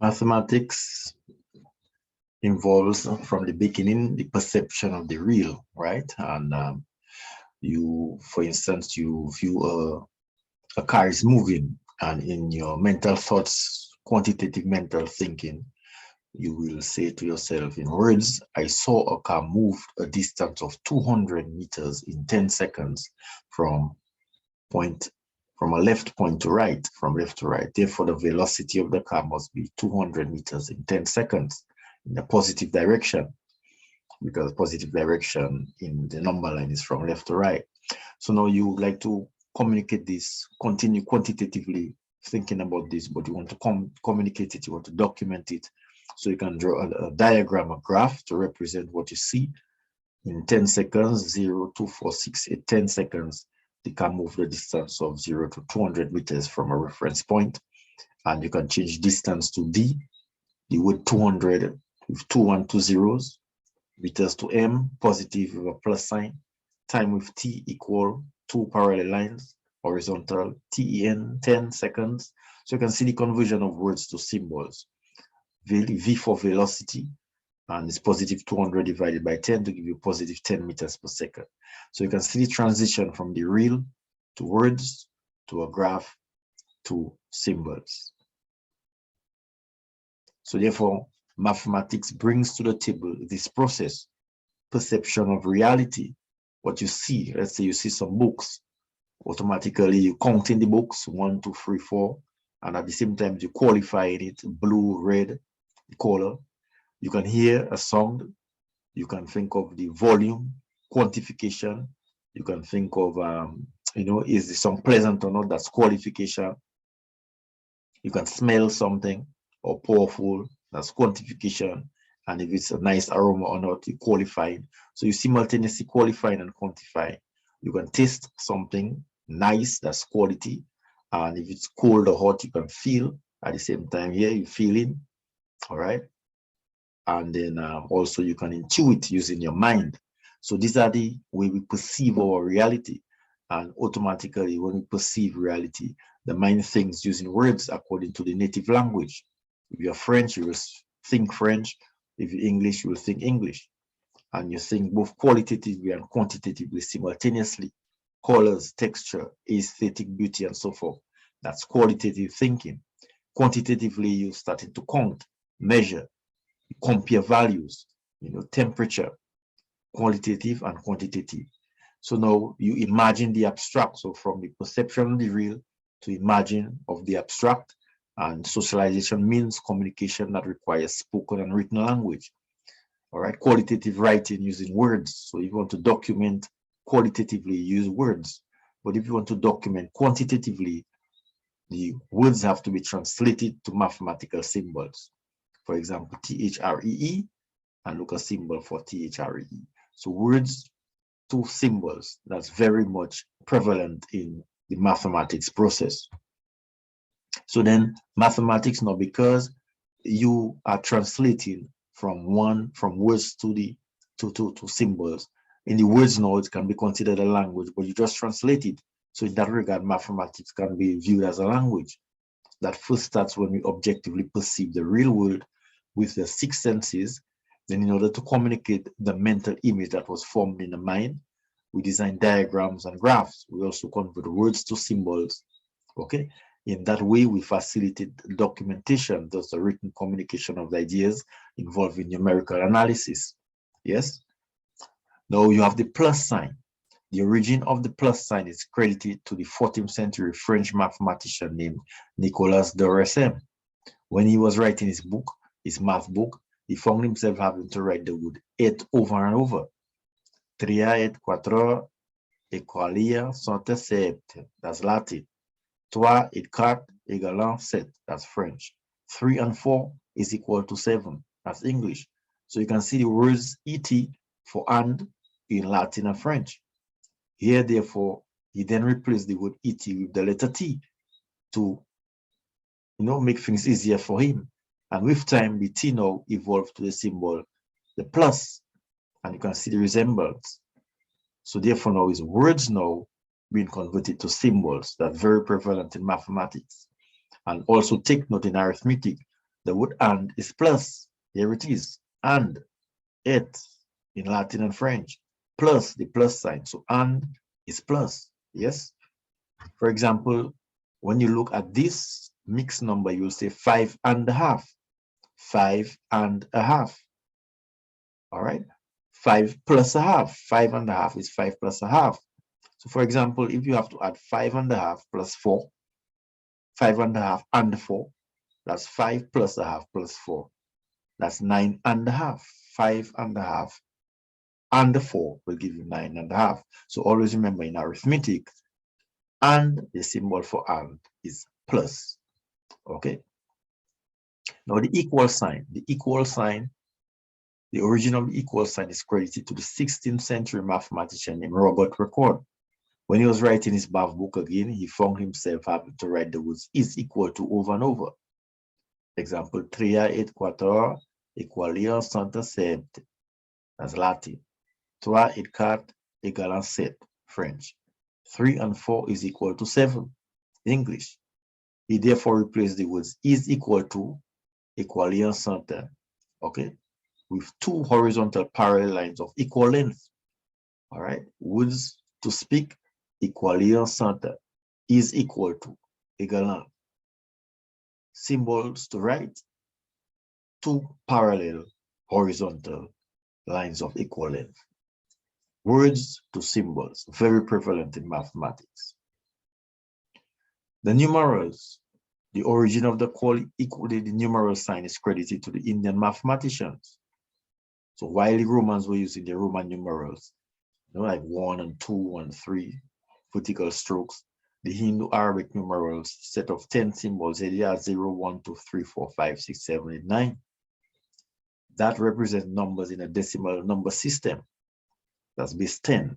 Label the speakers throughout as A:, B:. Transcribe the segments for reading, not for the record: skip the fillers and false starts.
A: Mathematics involves from the beginning the perception of the real, right? And you, for instance, you view a car is moving, and in your mental thoughts, quantitative mental thinking, you will say to yourself in words, I saw a car move a distance of 200 meters in 10 seconds from point from a left point to right, from left to right. Therefore, the velocity of the car must be 200 meters in 10 seconds in the positive direction, because positive direction in the number line is from left to right. So now you would like to communicate this, continue quantitatively thinking about this, but you want to communicate it, you want to document it. So you can draw a diagram, a graph to represent what you see in 10 seconds, 0, 2, 4, 6, 8, 10 seconds. They can move the distance of 0 to 200 meters from a reference point. And you can change distance to D, the word 200 with 2 and 2 zeros, meters to M, positive with a plus sign, time with T equal 2 parallel lines, horizontal, TEN, 10 seconds. So you can see the conversion of words to symbols. V for velocity, and it's positive 200 divided by 10 to give you positive 10 meters per second. So you can see the transition from the real to words, to a graph, to symbols. So therefore, mathematics brings to the table this process, perception of reality, what you see. Let's say you see some books, automatically you count in the books, 1, 2, 3, 4, and at the same time you qualify it, blue, red, color. You can hear a sound, you can think of the volume, quantification, you can think of, is the song pleasant or not, that's qualification. You can smell something or powerful, that's quantification. And if it's a nice aroma or not, you qualify. So you simultaneously qualify and quantify. You can taste something nice, that's quality. And if it's cold or hot, you can feel at the same time. Here, you feeling, all right? And then also you can intuit using your mind. So these are the way we perceive our reality. And automatically, when we perceive reality, the mind thinks using words according to the native language. If you're French, you will think French. If you're English, you will think English. And you think both qualitatively and quantitatively simultaneously. Colors, texture, aesthetic beauty, and so forth. That's qualitative thinking. Quantitatively, you're starting to count, measure, compare values, temperature, qualitative and quantitative. So now you imagine the abstract. So from the perception of the real to imagine of the abstract, and socialization means communication that requires spoken and written language. All right, qualitative writing using words. So if you want to document qualitatively, use words. But if you want to document quantitatively, the words have to be translated to mathematical symbols. For example, THREE, and look a symbol for THREE. So words to symbols, that's very much prevalent in the mathematics process. So then mathematics now, because you are translating from words to symbols. In the words now, it can be considered a language, but you just translate it. So in that regard, mathematics can be viewed as a language. That first starts when we objectively perceive the real world with the 6 senses. Then in order to communicate the mental image that was formed in the mind, we design diagrams and graphs. We also convert words to symbols, okay? In that way, we facilitate documentation, thus the written communication of the ideas involving numerical analysis, yes? Now you have the plus sign. The origin of the plus sign is credited to the 14th century French mathematician named Nicolas de Racem. When he was writing his book, his math book, he found himself having to write the word et over and over. Tria et quattro et qualia sont sept. That's Latin. Trois et quatre égalant sept. That's French. 3 and 4 is equal to 7. That's English. So you can see the words et for and in Latin and French. Here, therefore, he then replaced the word et with the letter T to make things easier for him. And with time, the T now evolved to the symbol, the plus, and you can see the resemblance. So therefore now is words now being converted to symbols that are very prevalent in mathematics. And also take note in arithmetic, The word and is plus. Here it is. And it in Latin and French. Plus the plus sign. So and is plus. Yes. For example, when you look at this mixed number, you'll say 5.5. 5.5. All right. 5 plus a half. 5.5 is 5 plus a half. So for example, if you have to add 5.5 plus 4, 5.5 and 4, that's 5 plus a half plus 4. That's 9.5. 5.5 and 4 will give you 9.5. So always remember in arithmetic, and the symbol for and is plus. Okay. Now the equal sign. The original equal sign is credited to the 16th century mathematician named Robert Recorde. When he was writing his math book again, he found himself having to write the words is equal to over and over. Example, 3 et 4 égale 107. That's Latin. 3 et 4 égale 7. French. 3 and 4 is equal to 7. English. He therefore replaced the words is equal to égale 110. Okay. With two horizontal parallel lines of equal length. All right. Words to speak, égale 110 is equal to, égalant. Symbols to write, two parallel horizontal lines of equal length. Words to symbols, very prevalent in mathematics. The numerals, the origin of the numeral sign is credited to the Indian mathematicians. So while the Romans were using the Roman numerals, like 1 and 2 and 3 vertical strokes, the Hindu Arabic numerals set of 10 symbols, they are 0, 1, 2, 3, 4, 5, 6, 7, 8, 9. That represents numbers in a decimal number system. That's base 10.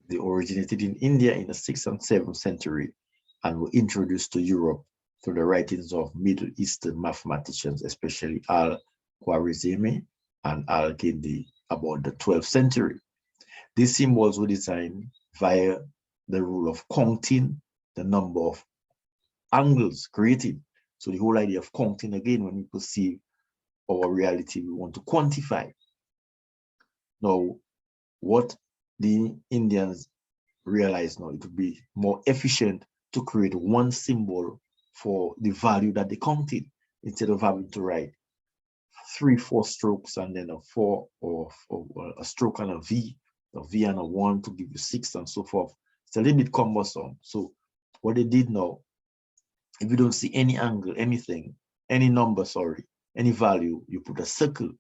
A: They originated in India in the 6th and 7th century and were introduced to Europe through the writings of Middle Eastern mathematicians, especially Al-Khwarizmi and Al-Kindi about the 12th century. These symbols were designed via the rule of counting the number of angles created. So the whole idea of counting, again, when we perceive our reality, we want to quantify. Now, what the Indians realized now, it would be more efficient to create one symbol for the value that they counted instead of having to write 3, 4 strokes and then a 4 or a stroke and a V and a 1 to give you 6 and so forth. It's a little bit cumbersome. So what they did now, if you don't see any angle, anything, any number, sorry, any value, you put a circle.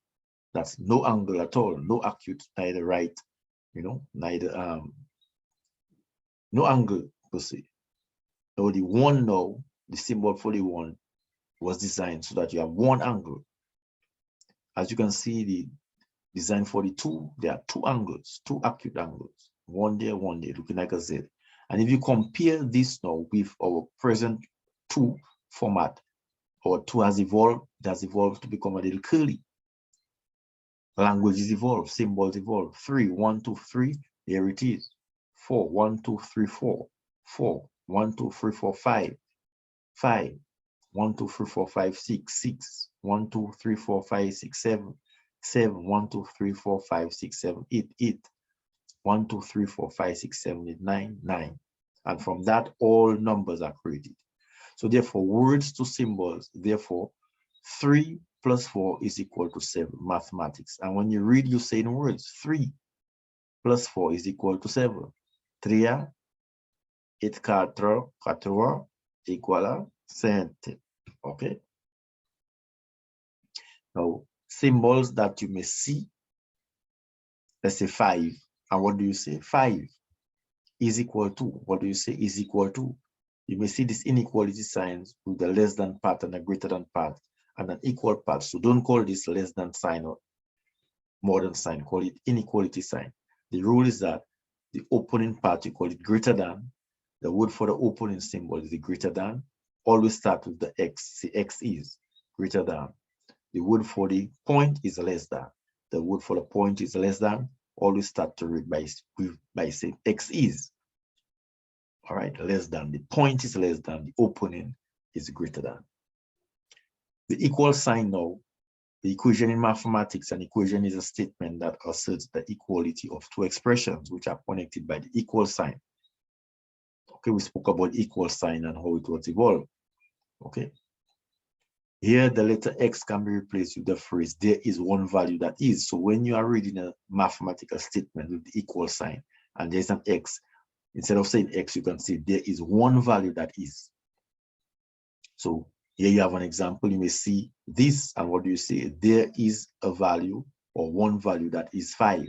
A: That's no angle at all, no acute, neither right, neither no angle per se. So the one now, the symbol for the one was designed so that you have one angle. As you can see, the design for the 2, there are 2 angles, 2 acute angles, one there, looking like a Z. And if you compare this now with our present 2 format, our 2 has evolved, it has evolved to become a little curly. Languages evolve, symbols evolve. 3, 1, 2, 3, there it is. 4, 1, 2, 3, 4, 4, 1, 2, 3, 4, 5, 5, 1, 2, 3, 4, 5, 6, 6, 1, 2, 3, 4, 5, 6, 7, 7, 1, 2, 3, 4, 5, 6, 7, 8, 8, 1, 2, 3, 4, 5, 6, 7, 8, 9, 9. And from that, all numbers are created. So therefore, words to symbols, therefore, 3 plus 4 is equal to 7, mathematics. And when you read, you say in words, 3 plus 4 is equal to 7. 3 et 4, 4 égale à 5. Okay. Now, symbols that you may see, let's say 5. And what do you say? 5 is equal to, what do you say is equal to? You may see these inequality signs with the less than part and a greater than part and an equal part. So don't call this less than sign or more than sign, call it inequality sign. The rule is that the opposing part, you call it greater than. The word for the opposing symbol is the greater than. Always start with the X. The X is greater than. The word for the point is less than. The word for the point is less than. Always start to read by saying X is. All right, less than. The point is less than. The opponent is greater than. The equal sign now, the equation in mathematics, an equation is a statement that asserts the equality of two expressions which are connected by the equal sign. Okay, we spoke about equal sign and how it was evolved. Okay. Here, the letter X can be replaced with the phrase, there is one value that is. So when you are reading a mathematical statement with the equal sign and there's an X, instead of saying X, you can say there is one value that is. So here you have an example. You may see this, and what do you say? There is a value or one value that is 5.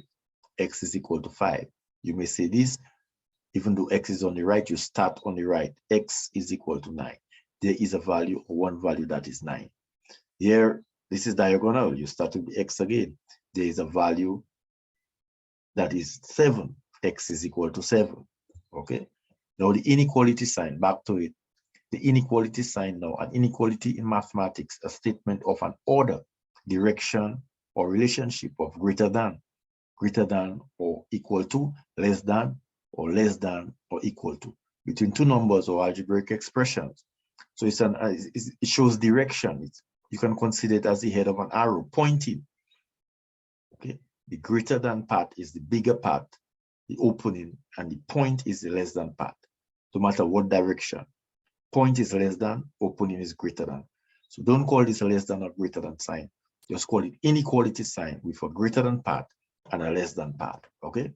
A: X is equal to 5. You may say this, even though X is on the right, you start on the right. X is equal to 9. There is a value or one value that is 9. Here, this is diagonal. You start with the X again. There is a value that is 7. X is equal to 7. Okay. Now the inequality sign, back to it. The inequality sign now, an inequality in mathematics, a statement of an order, direction, or relationship of greater than or equal to, less than or equal to, between two numbers or algebraic expressions. So it shows direction. You can consider it as the head of an arrow pointing. Okay, the greater than part is the bigger part, the opening, and the point is the less than part. No matter what direction, point is less than, opening is greater than. So don't call this a less than or greater than sign. Just call it inequality sign with a greater than part and a less than part. Okay,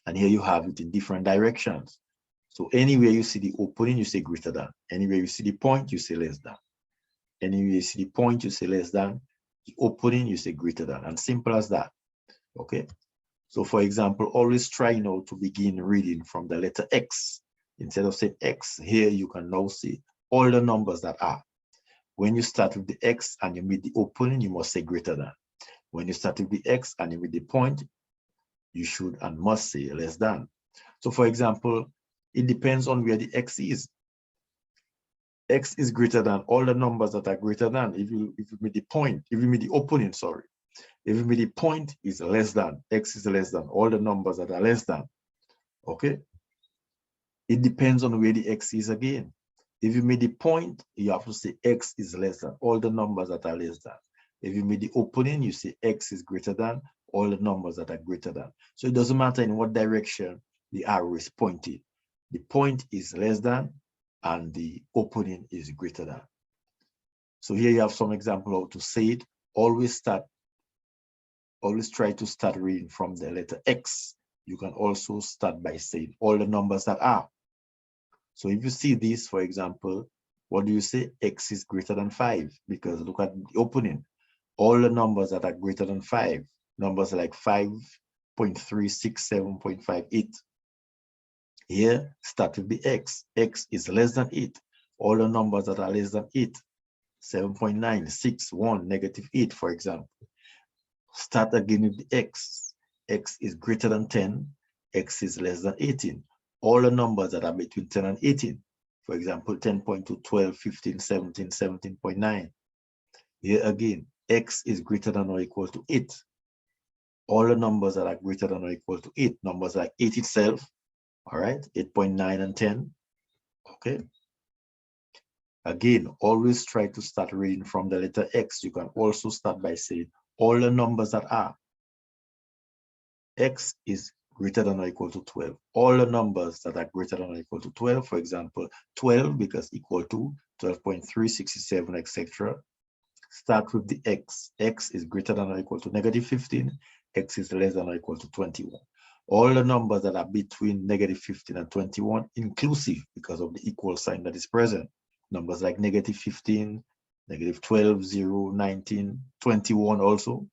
A: and here you have it in different directions. So anywhere you see the opening, you say greater than. Anywhere you see the point, you say less than. Anywhere you see the point, you say less than. The opening, you say greater than. And simple as that. Okay. So for example, always try now to begin reading from the letter X. Instead of saying X, here you can now see all the numbers that are. When you start with the X and you meet the opening, you must say greater than. When you start with the X and you meet the point, you should and must say less than. So for example, it depends on where the X is. X is greater than all the numbers that are greater than. If you meet the point, if you meet the opening, sorry. If you meet the point is less than, X is less than all the numbers that are less than. Okay. It depends on where the X is again. If you meet the point, you have to say X is less than all the numbers that are less than. If you meet the opening, you say X is greater than all the numbers that are greater than. So it doesn't matter in what direction the arrow is pointed. The point is less than and the opening is greater than. So here you have some example how to say it. Always try to start reading from the letter X. You can also start by saying all the numbers that are. So if you see this, for example, what do you say? X is greater than 5, because look at the opening. All the numbers that are greater than 5, numbers like 5.367.58. Here, start with the X. X is less than 8. All the numbers that are less than 8, 7.9, 6, 1, negative 8, for example. Start again with the X. X is greater than 10. X is less than 18. All the numbers that are between 10 and 18. For example, 10.2, 12, 15, 17, 17.9. Here again, X is greater than or equal to 8. All the numbers that are greater than or equal to 8. Numbers like 8 itself. All right, 8.9 and 10. Okay. Again, always try to start reading from the letter X. You can also start by saying all the numbers that are. X is greater than or equal to 12. All the numbers that are greater than or equal to 12, for example, 12 because equal to 12.3, 67, etc. Start with the X. X is greater than or equal to negative 15. X is less than or equal to 21. All the numbers that are between negative 15 and 21, inclusive because of the equal sign that is present. Numbers like negative 15, negative 12, 0, 19, 21 also.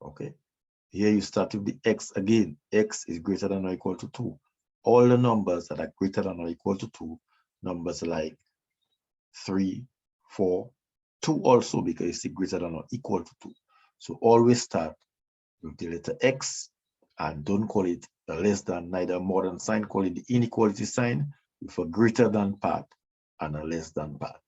A: Okay. Here you start with the X again. X is greater than or equal to 2. All the numbers that are greater than or equal to 2, numbers like 3, 4, 2 also because it's greater than or equal to 2. So always start with the letter X and don't call it a less than, neither more than sign. Call it the inequality sign with a greater than part and a less than part.